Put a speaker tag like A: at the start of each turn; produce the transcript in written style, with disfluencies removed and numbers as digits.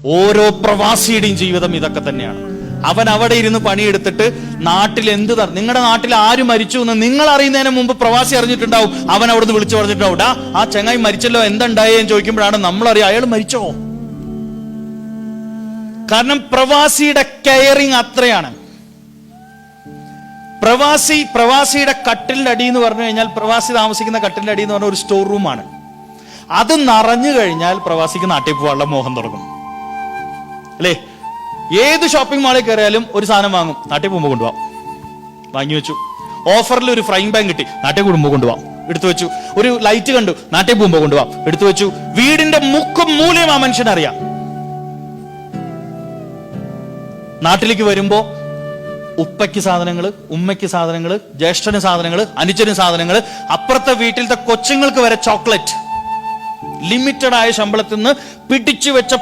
A: ഓരോ പ്രവാസിയുടെയും ജീവിതം ഇതൊക്കെ തന്നെയാണ്. അവൻ അവിടെ ഇരുന്ന് പണിയെടുത്തിട്ട് നാട്ടിൽ നിങ്ങളുടെ നാട്ടിൽ ആര് മരിച്ചു എന്ന് നിങ്ങൾ അറിയുന്നതിന് മുമ്പ് പ്രവാസി അറിഞ്ഞിട്ടുണ്ടാവും. അവൻ അവിടുന്ന് വിളിച്ചു പറഞ്ഞിട്ടുണ്ടാവും, ആ ചങ്ങായി മരിച്ചല്ലോ, എന്തുണ്ടായേ എന്ന് ചോദിക്കുമ്പോഴാണ് നമ്മളറിയാം അയാൾ മരിച്ചോ. കാരണം പ്രവാസിയുടെ കെയറിങ് അത്രയാണ്. പ്രവാസിയുടെ കട്ടിലിന്റെ അടി എന്ന് പറഞ്ഞു കഴിഞ്ഞാൽ, പ്രവാസി താമസിക്കുന്ന കട്ടിലിന്റെ അടി എന്ന് പറഞ്ഞ ഒരു സ്റ്റോർ റൂമാണ്. അത് നിറഞ്ഞു കഴിഞ്ഞാൽ പ്രവാസിക്ക് നാട്ടിൽ പോകാനുള്ള മോഹം തുടങ്ങും അല്ലേ? ഏത് ഷോപ്പിംഗ് മാളിൽ കയറിയാലും ഒരു സാധനം വാങ്ങും, നാട്ടിൽ പോകുമ്പോൾ കൊണ്ടുപോകാം, വാങ്ങി വെച്ചു. ഓഫറിൽ ഒരു ഫ്രൈങ് പാൻ കിട്ടി, നാട്ടിൽ പോകുമ്പോൾ കൊണ്ടുപോകാം, എടുത്തു വെച്ചു. ഒരു ലൈറ്റ് കണ്ടു, നാട്ടിൽ പോകുമ്പോൾ കൊണ്ടുപോകാം, എടുത്തു വെച്ചു. വീടിന്റെ മുക്കും മൂലയും ആ മനുഷ്യനറിയാം. നാട്ടിലേക്ക് വരുമ്പോ ഉപ്പയ്ക്ക് സാധനങ്ങള്, ഉമ്മയ്ക്ക് സാധനങ്ങള്, ജ്യേഷ്ഠന് സാധനങ്ങള്, അനുജന് സാധനങ്ങള്, അപ്പുറത്തെ വീട്ടിലത്തെ കൊച്ചുങ്ങൾക്ക് വരെ ചോക്ലേറ്റ്. ലിമിറ്റഡ് ആയ ശമ്പളത്തിൽ നിന്ന് പിടിച്ചു വെച്ച്